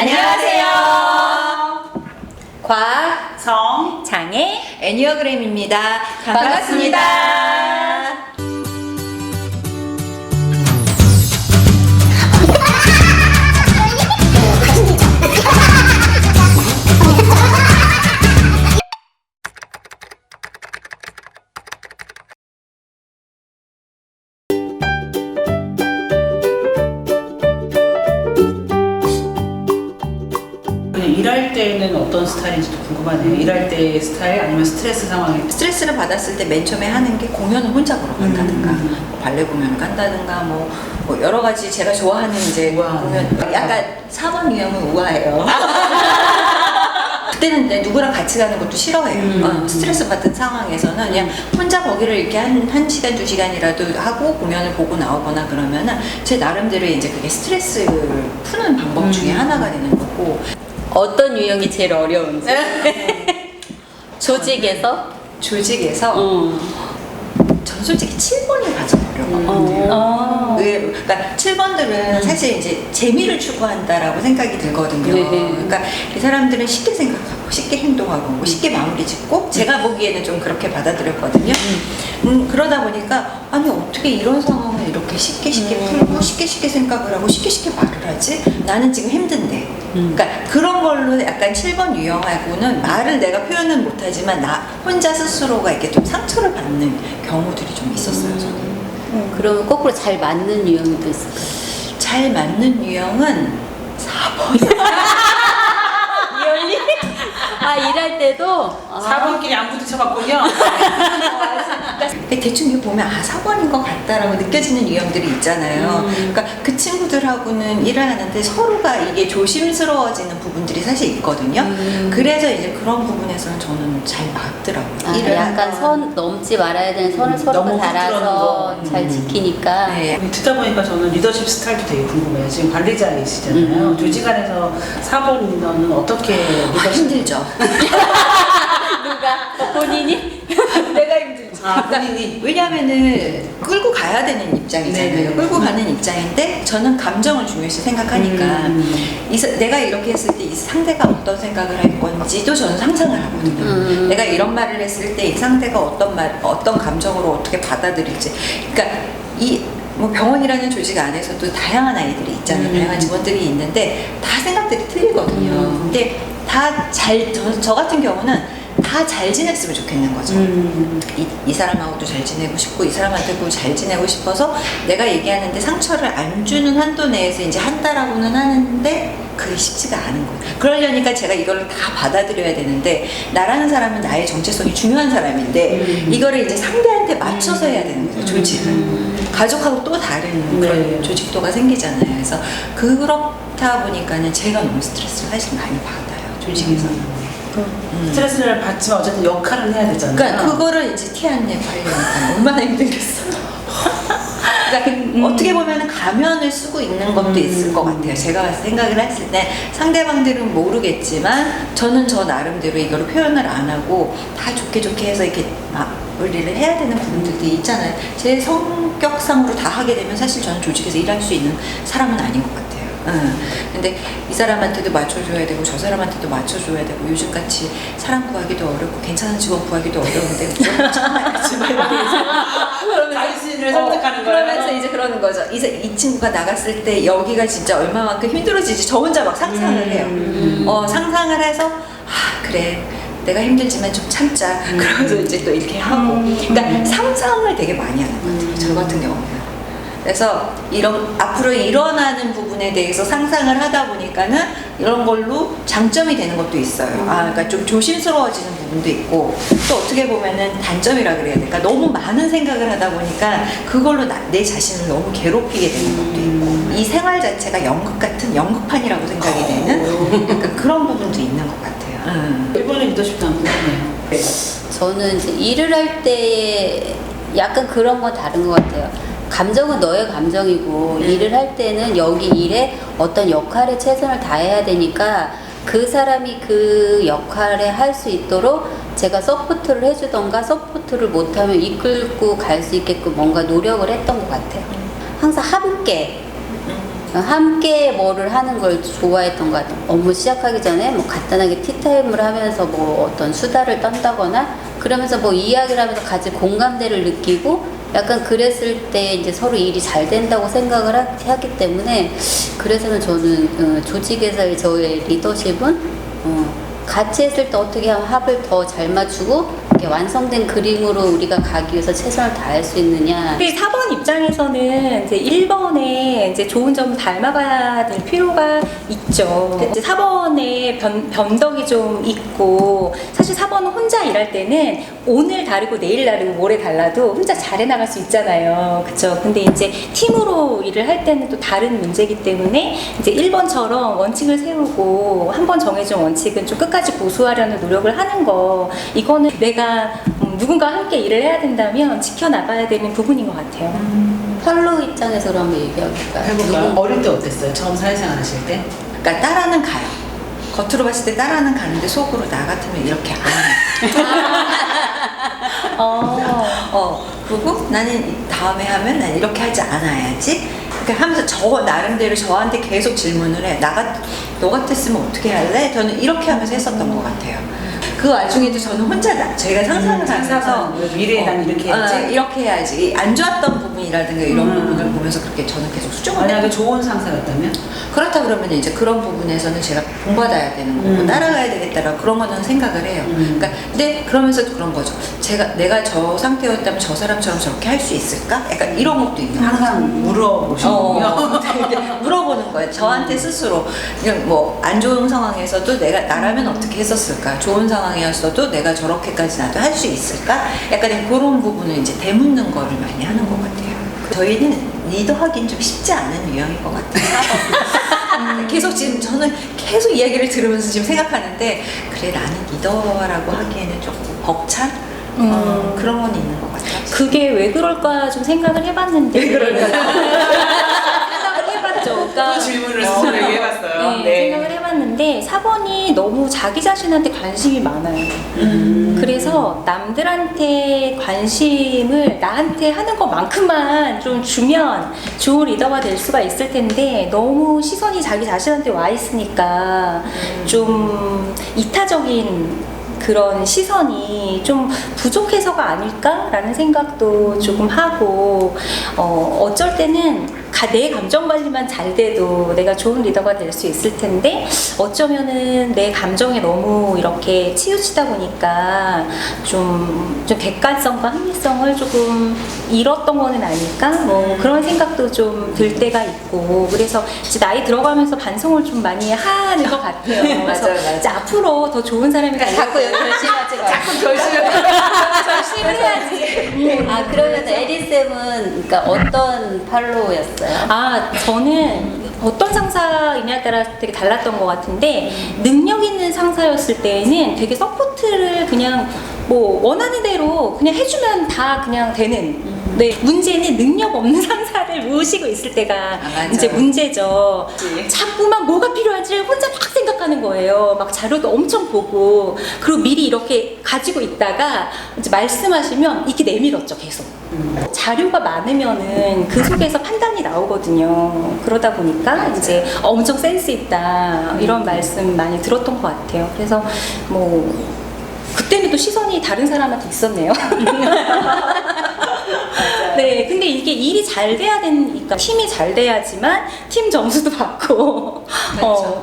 안녕하세요. 과학, 성, 장애, 애니어그램입니다. 반갑습니다. 그냥 일할 때는 어떤 스타일인지도 궁금하네요. 일할 때의 스타일 아니면 스트레스 상황에 스트레스를 받았을 때 맨 처음에 하는 게 공연을 혼자 보러 간다든가, 뭐 발레 공연을 간다든가, 뭐 여러 가지 제가 좋아하는 이제 우아하네. 공연. 약간 4번 유형은 우아해요. 그때는 누구랑 같이 가는 것도 싫어해요. 스트레스 받은 상황에서는 그냥 혼자 거기를 이렇게 한 시간, 2시간이라도 하고 공연을 보고 나오거나 그러면은 제 나름대로 이제 그게 스트레스를 푸는 방법 중에 하나가 되는 거고. 어떤 유형이 제일 어려운지. 조직에서? 조직에서 전 솔직히 7번이 가장 어려워요. 그러니까 7번들은 사실 이제 재미를 추구한다라고 생각이 들거든요. 네네. 그러니까 이 사람들은 쉽게 생각하고 쉽게 행동하고 뭐 쉽게 마무리 짓고 제가 보기에는 좀 그렇게 받아들였거든요. 그러다 보니까 아니 어떻게 이런 상황을 이렇게 쉽게 풀고 쉽게 생각을 하고 쉽게 말을 하지? 나는 지금 힘든데. 그러니까 그런 걸로 약간 7번 유형하고는 말을 내가 표현은 못하지만 나 혼자 스스로가 이렇게 좀 상처를 받는 경우들이 좀 있었어요. 저는. 그러면 거꾸로 잘 맞는 유형이 또 있을까요? 잘 맞는 유형은 4번. 리얼리? 아, 일할 때도? 4번끼리 안 부딪혀봤군요. 대충 이렇게 보면 4번인 것 같다라고 느껴지는 유형들이 있잖아요. 그러니까 그 친구들하고는 일을 하는데 서로가 이게 조심스러워지는 부분들이 사실 있거든요. 그래서 이제 그런 부분에서는 저는 잘 맞더라고요. 일을 약간 하면. 선 넘지 말아야 되는 선을 너무 서로가 부드러운 달아서 거. 잘 지키니까. 네. 듣다 보니까 저는 리더십 스타일도 되게 궁금해요. 지금 관리자이시잖아요. 조직 안에서 4번 리더는 어떻게 리더십 힘들죠. 누가? 본인이? 내가 힘들죠. 본인이 왜냐면은 끌고 가야 되는 입장이잖아요. 네네. 끌고 가는 입장인데 저는 감정을 중요시 생각하니까 내가 이렇게 했을 때 이 상대가 어떤 생각을 할 건지도 저는 상상을 하거든요. 내가 이런 말을 했을 때 이 상대가 어떤 감정으로 어떻게 받아들일지. 그러니까 뭐 병원이라는 조직 안에서도 다양한 아이들이 있잖아요. 다양한 직원들이 있는데 다 생각들이 틀리거든요. 근데 저 같은 경우는 다 잘 지냈으면 좋겠는 거죠. 이 사람하고도 잘 지내고 싶고 이 사람한테도 잘 지내고 싶어서 내가 얘기하는데 상처를 안 주는 한도 내에서 이제 한다라고는 하는데 그게 쉽지가 않은 거예요. 그러려니까 제가 이거를 다 받아들여야 되는데 나라는 사람은 나의 정체성이 중요한 사람인데 이거를 이제 상대한테 맞춰서 해야 되는 거예요. 조직은. 가족하고 또 다른 그런 조직도가 생기잖아요. 그래서 그렇다 보니까는 제가 너무 스트레스를 사실 많이 받아요. 조직에서는. 스트레스를 받지만 어쨌든 역할을 해야 되잖아요. 그러니까 그거를 이제 티 안 내고 하려니까 얼마나 힘들겠어. 그러니까 어떻게 보면 가면을 쓰고 있는 것도 있을 것 같아요. 제가 생각을 했을 때 상대방들은 모르겠지만 저는 저 나름대로 이걸 표현을 안 하고 다 좋게 해서 이렇게 마무리를 해야 되는 부분들도 있잖아요. 제 성격상으로 다 하게 되면 사실 저는 조직에서 일할 수 있는 사람은 아닌 것 같아요. 근데 이 사람한테도 맞춰줘야 되고 저 사람한테도 맞춰줘야 되고 요즘같이 사람 구하기도 어렵고 괜찮은 직원 구하기도 어려운데 자신을 선택하는 거예요. 그러면서 이제 그러는 거죠. 이 친구가 나갔을 때 여기가 진짜 얼마만큼 힘들어지지 저 혼자 막 상상을 해요. 상상을 해서 그래 내가 힘들지만 좀 참자. 그러면서 이제 또 이렇게 하고 그러니까 상상을 되게 많이 하는 것 같아요. 저 같은 경우는. 그래서 앞으로 일어나는 부분에 대해서 상상을 하다 보니까는 이런 걸로 장점이 되는 것도 있어요. 그러니까 좀 조심스러워지는 부분도 있고 또 어떻게 보면은 단점이라 그래야 될까? 너무 많은 생각을 하다 보니까 그걸로 내 자신을 너무 괴롭히게 되는 것도 있고 이 생활 자체가 연극판이라고 생각이 되는 약간 그런 부분도 있는 것 같아요. 일본의 리더십도 안 궁금해요. 저는 이제 일을 할 때 약간 그런 건 다른 것 같아요. 감정은 너의 감정이고 일을 할 때는 여기 일에 어떤 역할에 최선을 다해야 되니까 그 사람이 그 역할에 할 수 있도록 제가 서포트를 해주던가 서포트를 못하면 이끌고 갈 수 있게끔 뭔가 노력을 했던 것 같아요. 항상 함께 함께 뭐를 하는 걸 좋아했던 것 같아요. 업무 시작하기 전에 뭐 간단하게 티타임을 하면서 뭐 어떤 수다를 떤다거나 그러면서 뭐 이야기를 하면서 같이 공감대를 느끼고 약간 그랬을 때 이제 서로 일이 잘 된다고 생각을 하기 때문에 그래서는 저는 조직에서의 저의 리더십은 같이 했을 때 어떻게 하면 합을 더 잘 맞추고 이렇게 완성된 그림으로 우리가 가기 위해서 최선을 다할 수 있느냐. 근데 4번 입장에서는 이제 1번에 이제 좋은 점을 닮아가야 될 필요가 있죠. 이제 4번에 변덕이 좀 있고, 사실 4번은 혼자 일할 때는 오늘 다르고 내일 다르고 모레 달라도 혼자 잘해 나갈 수 있잖아요. 그쵸? 근데 이제 팀으로 일을 할 때는 또 다른 문제이기 때문에 이제 1번처럼 원칙을 세우고 한 번 정해준 원칙은 좀 끝까지 고수하려는 노력을 하는 거, 이거는 내가 누군가와 함께 일을 해야 된다면 지켜나가야 되는 부분인 것 같아요. 팔로우 입장에서 그럼 한번 얘기해볼까요? 해볼까요? 어릴 때 어땠어요? 처음 사회생활 하실 때? 그러니까 따라는 가요. 겉으로 봤을 때 따라는 가는데 속으로 나 같으면 이렇게 안 해. 그리고 나는 다음에 하면 난 이렇게 하지 않아야지. 그러니까 하면서 저 나름대로 저한테 계속 질문을 해. 너 같았으면 어떻게 할래? 저는 이렇게 하면서 했었던 것 같아요. 그 와중에도 저는 혼자 제가 상상을 하면서 미래에 난 이렇게 해야지. 이렇게 해야지. 안 좋았던 부분이라든가 이런 부분을 보면서 그렇게 저는 계속 수정을 만약에 해요. 좋은 상사였다면? 그렇다 그러면 이제 그런 부분에서는 제가 본받아야 되는 거고 따라가야 되겠다라고 그런 거는 생각을 해요. 그러니까 근데 그러면서도 그런 거죠. 내가 저 상태였다면 저 사람처럼 저렇게 할 수 있을까? 약간 이런 것도 있는 거죠. 항상 물어보시는군요. 되게 물어보는 거예요. 저한테 스스로 그냥 뭐 안 좋은 상황에서도 내가 나라면 어떻게 했었을까? 좋은 상황이었어도 내가 저렇게까지 나도 할 수 있을까? 약간 그런 부분을 이제 되묻는 거를 많이 하는 것 같아요. 저희는 리더하기는 좀 쉽지 않은 유형인 것 같아요. 계속 지금 저는 계속 이야기를 들으면서 지금 생각하는데 그래 나는 리더라고 하기에는 조금 벅찬 그런 건 있는 것 같아요. 그게 왜 그럴까 좀 생각을 해봤는데. 왜 그럴까? 생각을 해봤죠. 그러니까 그 질문을 스스로 얘기해봤어요. 생각을 해봤는데 4번이 너무 자기 자신한테 관심이 많아요. 그래서 남들한테 관심을 나한테 하는 것만큼만 좀 주면 좋은 리더가 될 수가 있을 텐데 너무 시선이 자기 자신한테 와 있으니까 좀 이타적인 그런 시선이 좀 부족해서가 아닐까라는 생각도 조금 하고 어쩔 때는 내 감정 관리만 잘 돼도 내가 좋은 리더가 될 수 있을 텐데 어쩌면은 내 감정에 너무 이렇게 치우치다 보니까 좀 객관성과 합리성을 조금 잃었던 거는 아닐까 뭐 그런 생각도 좀 들 때가 있고 그래서 이제 나이 들어가면서 반성을 좀 많이 하는 것 같아요. 그래서 이제 앞으로 더 좋은 사람이 자꾸 결심하지 말고. 자꾸 결심을 열심히 해야지. 아 그러면 에리쌤은 그러니까 어떤 팔로우였어요? 저는 어떤 상사이냐에 따라 되게 달랐던 것 같은데 능력 있는 상사였을 때에는 되게 서포트를 그냥 뭐 원하는 대로 그냥 해주면 다 그냥 되는. 네, 문제는 능력 없는 상사를 모시고 있을 때가 이제 문제죠. 자꾸만 뭐가 필요할지 혼자 막 생각하는 거예요. 막 자료도 엄청 보고 그리고 미리 이렇게 가지고 있다가 이제 말씀하시면 이렇게 내밀었죠, 계속. 자료가 많으면은 그 속에서 판단이 나오거든요. 그러다 보니까 이제 엄청 센스 있다 이런 말씀 많이 들었던 것 같아요. 그래서 뭐 그때는 또 시선이 다른 사람한테 있었네요. 네, 근데 이게 일이 잘 돼야 되니까 팀이 잘 돼야지만 팀 점수도 받고,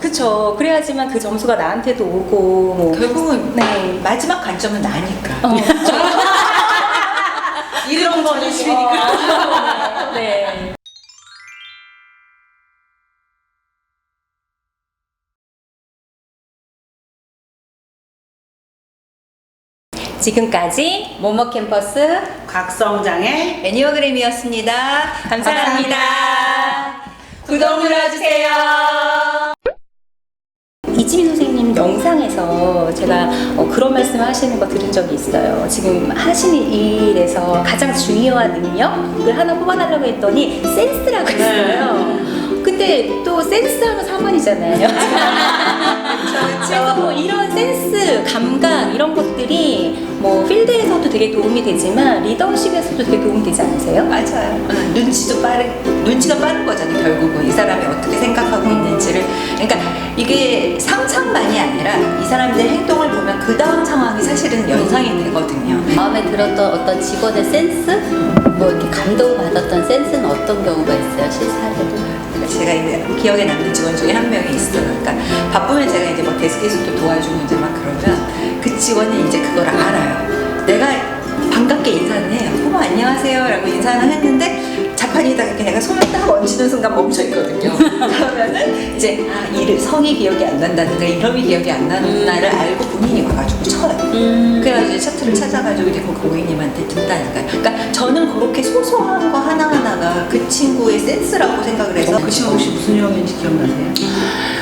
그쵸. 그래야지만 그 점수가 나한테도 오고, 뭐. 결국은 네. 마지막 관점은 나니까. 이런 전이시니까. 네. 지금까지 모모 캠퍼스 각성장의 애니어그램이었습니다. 감사합니다. 구독 눌러주세요. 이지민 선생님 영상에서 제가 그런 말씀을 하시는 거 들은 적이 있어요. 지금 하시는 일에서 가장 중요한 능력을 하나 뽑아달라고 했더니 센스라고 했어요. 근데 또 센스하면 4번이잖아요. 그래서 뭐 이런 센스, 감각 이런 것들이 뭐 필드에서도 되게 도움이 되지만 리더십에서도 되게 도움이 되지 않으세요? 맞아요. 눈치가 빠른 거잖아요. 결국은 이 사람이 어떻게 생각하고 있는지를. 그러니까 이게 상상만이 아니라 이 사람들의 행동을 보면 그 다음 상황이 사실은 연상이 되거든요. 마음에 들었던 어떤 직원의 센스? 뭐 이렇게 감동을 받았던 센스는 어떤 경우가 있어요? 실사례로? 제가 이제 기억에 남는 직원 중에 한 명이 있어요. 그러니까 바쁘면 제가 이제 뭐 데스크에서도 도와주고 이제 막 그러면 그 직원이 이제 그걸 알아요. 내가 반갑게 인사를 해요. 어머 안녕하세요 라고 인사를 했는데 자판에다가 이렇게 내가 손을 딱 얹히는 순간 멈춰 있거든요. 그러면은 이제 성이 기억이 안 난다든가 이름이 기억이 안 나는 날을 알고 본인이 와가지고 쳐요. 그래가지고 차트를 찾아가지고 이제 그 고객님한테 든다니까요. 그러니까 저는 그렇게 소소한 거 하나하나가 그 친구의 센스라고 생각을 해서 그 친구 혹시 무슨 유형인지 기억나세요?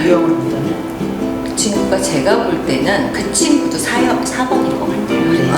유형을 본다면? 그 친구가 제가 볼 때는 그 친구도 4번인 것 같아요. 그래요?